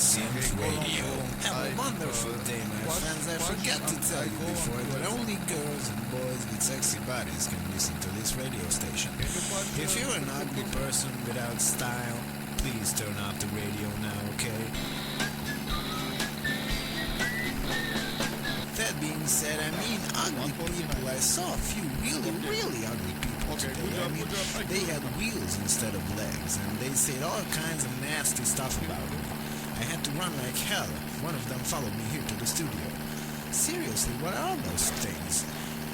Synth Radio. Have a wonderful day, my friends. I forgot to tell you before that only girls and boys with sexy bodies can listen to this radio station. If you're an ugly person without style, please turn off the radio now, okay? That being said, I mean ugly people. I saw a few really ugly people today. I mean, they had wheels instead of legs, and they said all kinds of nasty stuff about me. I had to run like hell. One of them followed me here to the studio. Seriously, what are those things?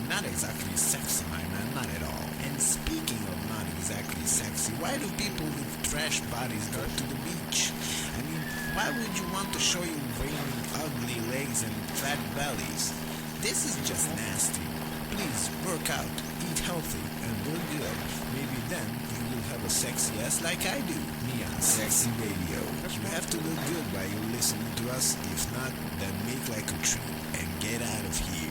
Not exactly sexy, my man, not at all. And speaking of not exactly sexy, why do people with trash bodies go to the beach? I mean, why would you want to show your waving ugly legs and fat bellies? This is just nasty. Please work out, eat healthy, and look good. Maybe then you will have a sexy ass like I do. Me on Sexy Radio. You have to look good while you're listening to us. If not, then make like a tree and get out of here.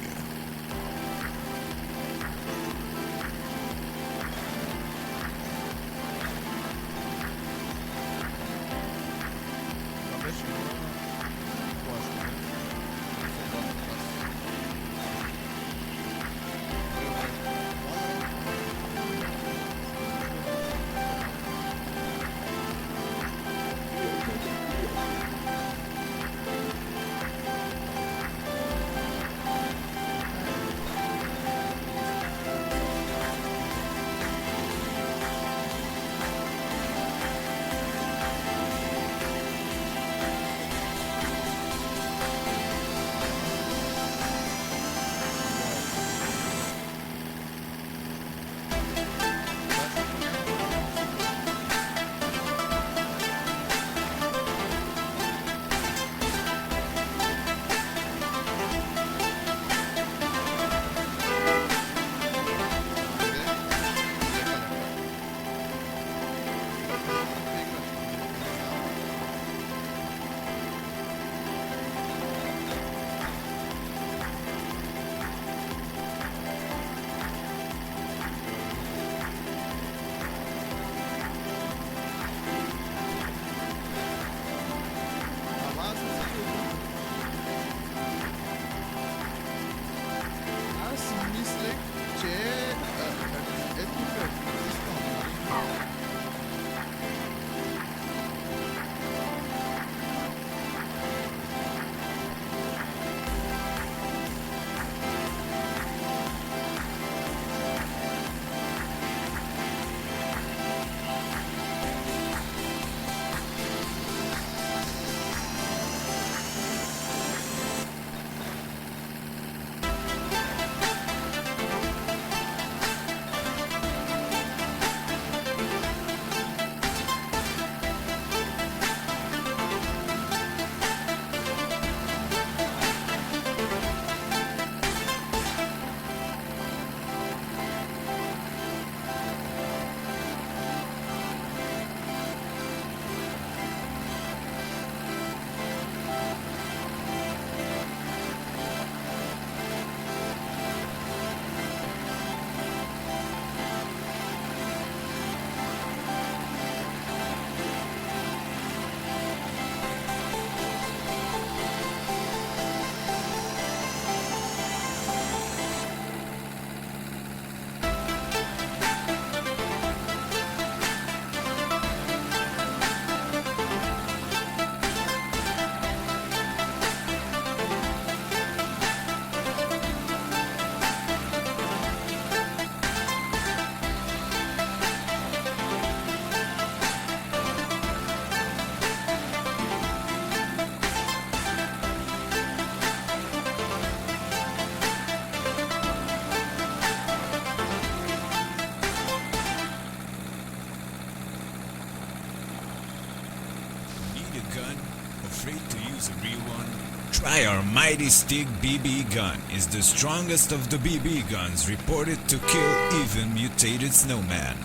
Try our Mighty Stick BB gun. Is the strongest of the BB guns, reported to kill even mutated snowman.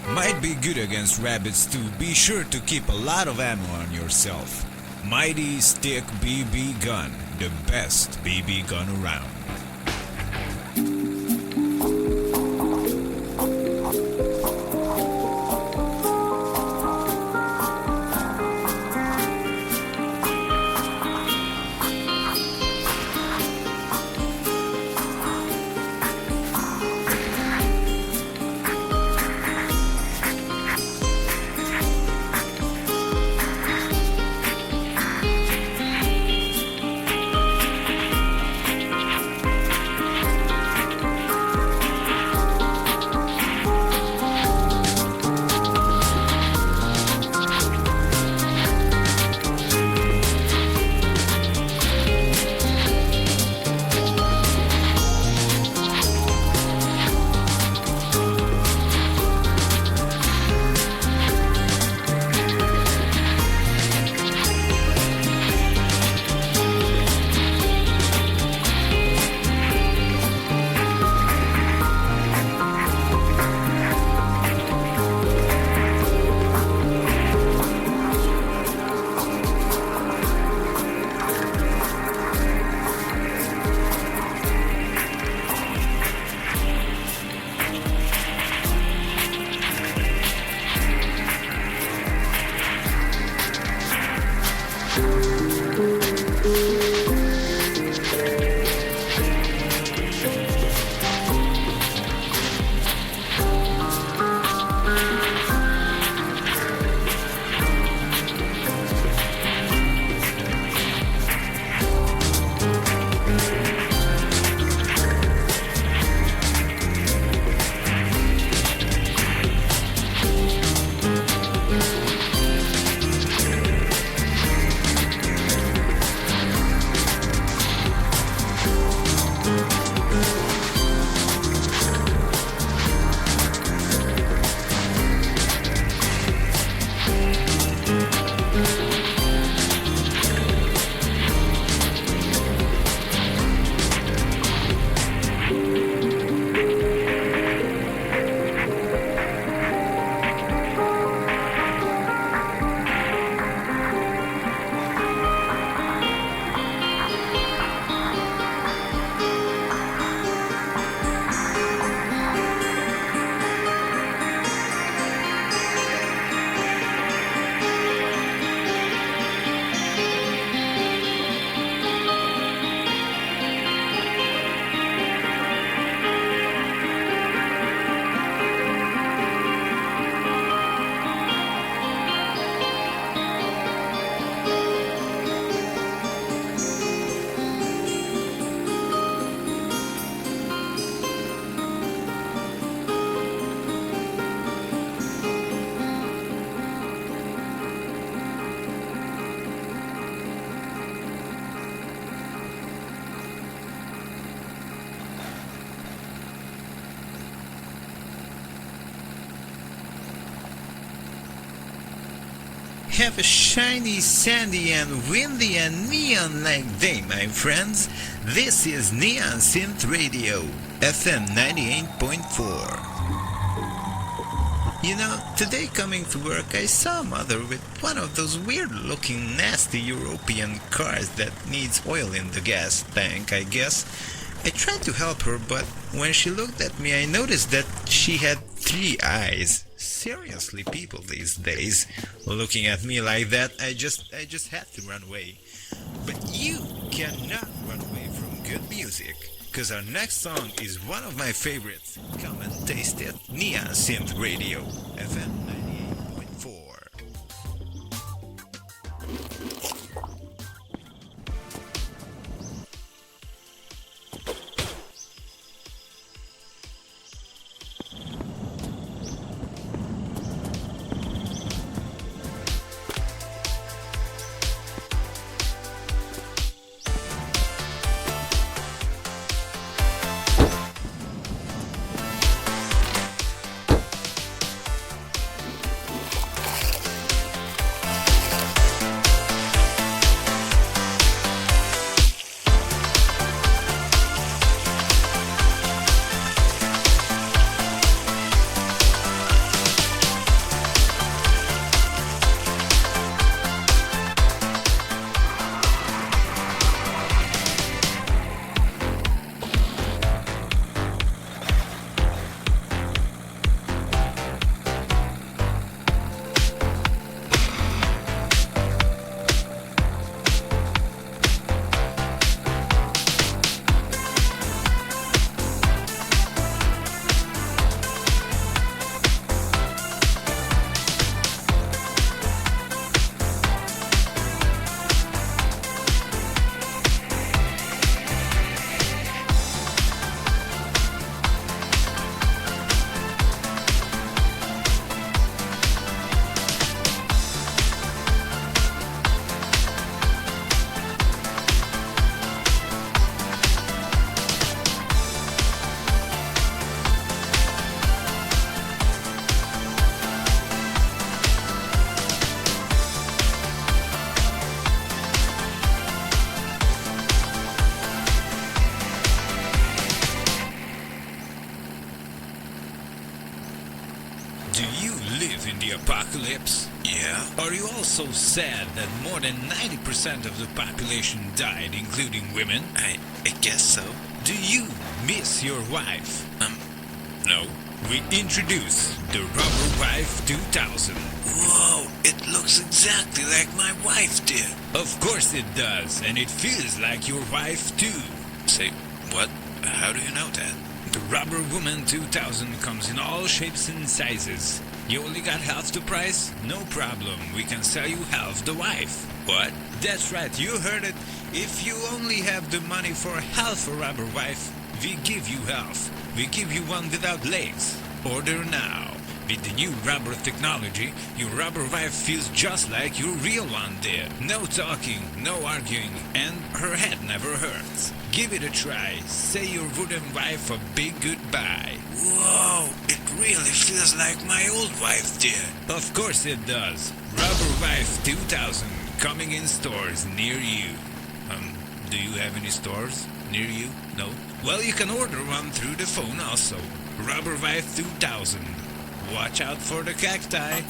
Might be good against rabbits too. Be sure to keep a lot of ammo on yourself. Mighty Stick BB gun, the best BB gun around. have a shiny, sandy, and windy and neon-like day, my friends. This is Neon Synth Radio, FM 98.4. You know, today coming to work I saw a mother with one of those weird-looking, nasty European cars that needs oil in the gas tank, I guess. I tried to help her, but when she looked at me I noticed that she had 3 eyes. Seriously, people these days, looking at me like that, I just had to run away. But you cannot run away from good music, cause our next song is one of my favorites. Come and taste it. Neon Synth Radio, FM 98.4. Do you live in the apocalypse? Yeah. Are you also sad that more than 90% of the population died, including women? I guess so. Do you miss your wife? No. We introduce the Rubber Wife 2000. Whoa, it looks exactly like my wife did. Of course it does, and it feels like your wife too. Say, what? How do you know that? The Rubber Woman 2000 comes in all shapes and sizes. You only got half the price? No problem, we can sell you half the wife. What? That's right, you heard it. If you only have the money for half a Rubber Wife, we give you half. We give you one without legs. Order now. With the new rubber technology, your Rubber Wife feels just like your real one did. No talking, no arguing, and her head never hurts. Give it a try. Say your wooden wife a big goodbye. Whoa, it really feels like my old wife did. Of course it does. Rubber Wife 2000, coming in stores near you. Do you have any stores near you? No? Well, you can order one through the phone also. Rubber Wife 2000. Watch out for the cacti.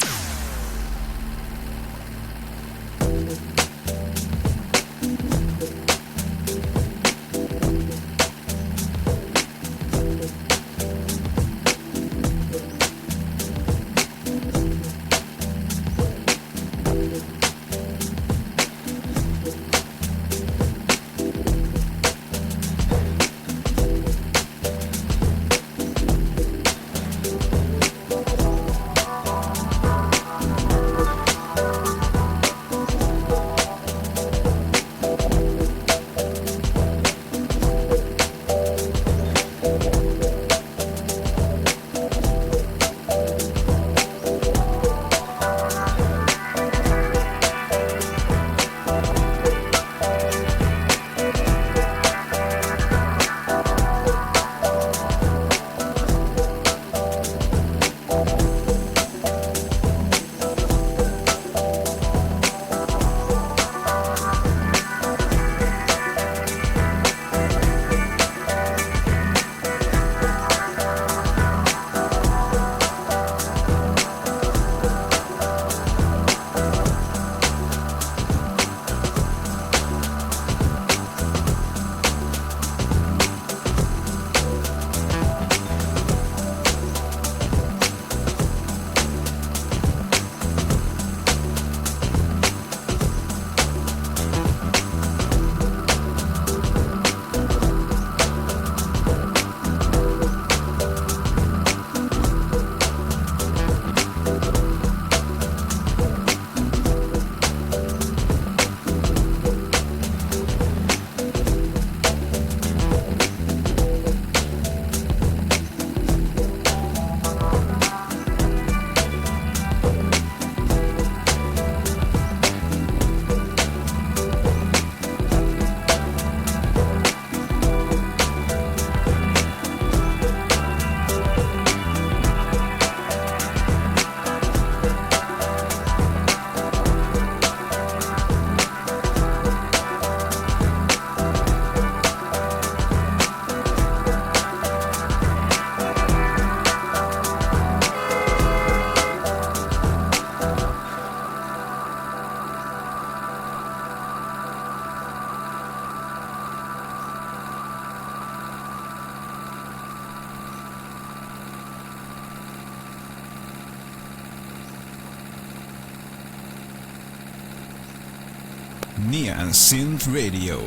Neon Synth Radio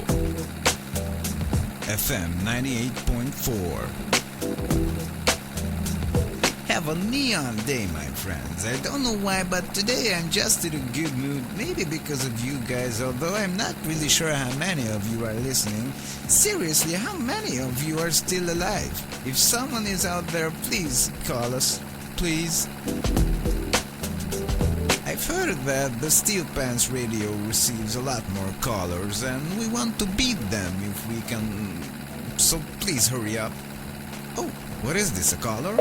FM 98.4. Have a neon day, my friends. I don't know why, but today I'm just in a good mood. Maybe because of you guys, although I'm not really sure how many of you are listening. Seriously, how many of you are still alive? If someone is out there, please call us. Please. I've heard that the Steel Pants Radio receives a lot more callers, and we want to beat them if we can. So please hurry up. Oh, what is this, a caller?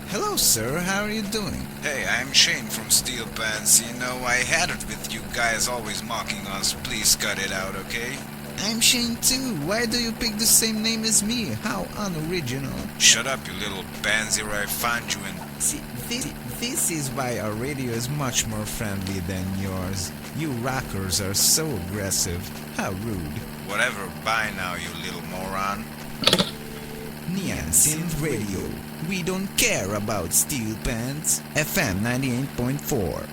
Hello, sir, how are you doing? Hey, I'm Shane from Steel Pants. You know, I had it with you guys always mocking us. Please cut it out, okay? I'm Shane too. Why do you pick the same name as me? How unoriginal. Shut up, you little pansy, or I find you in... See, this is why our radio is much more friendly than yours. You rockers are so aggressive. How rude. Whatever, bye now, you little moron. Neon Synth Radio. We don't care about Steel Pants. FM 98.4.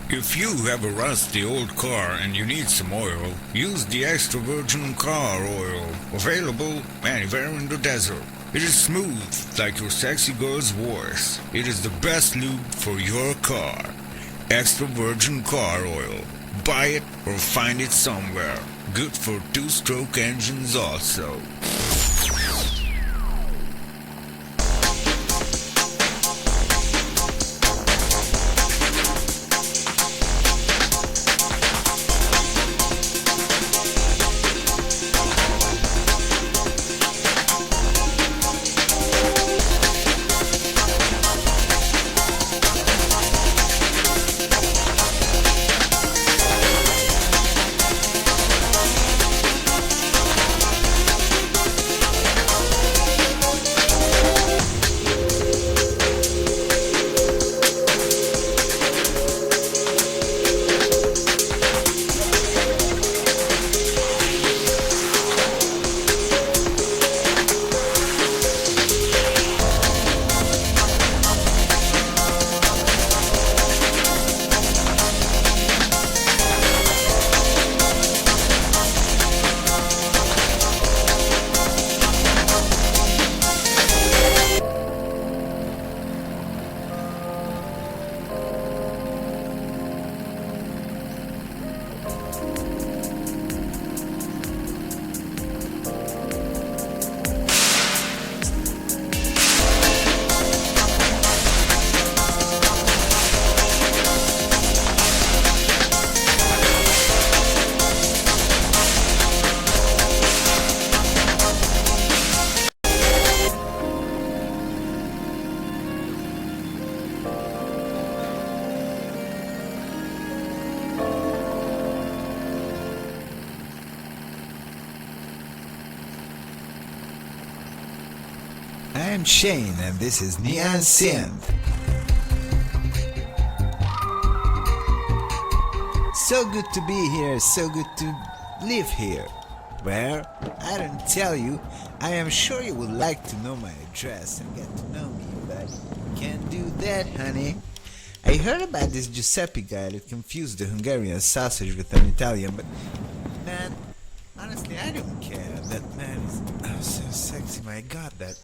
If you have a rusty old car and you need some oil, use the extra virgin car oil, available anywhere in the desert. It is smooth like your sexy girl's voice. It is the best lube for your car. Extra virgin car oil. Buy it or find it somewhere. Good for two-stroke engines also. I am Shane, and this is Neon Synth. So good to be here, so good to live here. Where? I don't tell you. I am sure you would like to know my address and get to know me, but can't do that, honey. I heard about this Giuseppe guy that confused the Hungarian sausage with an Italian, but man, honestly, I don't care. That man is so sexy. My God, that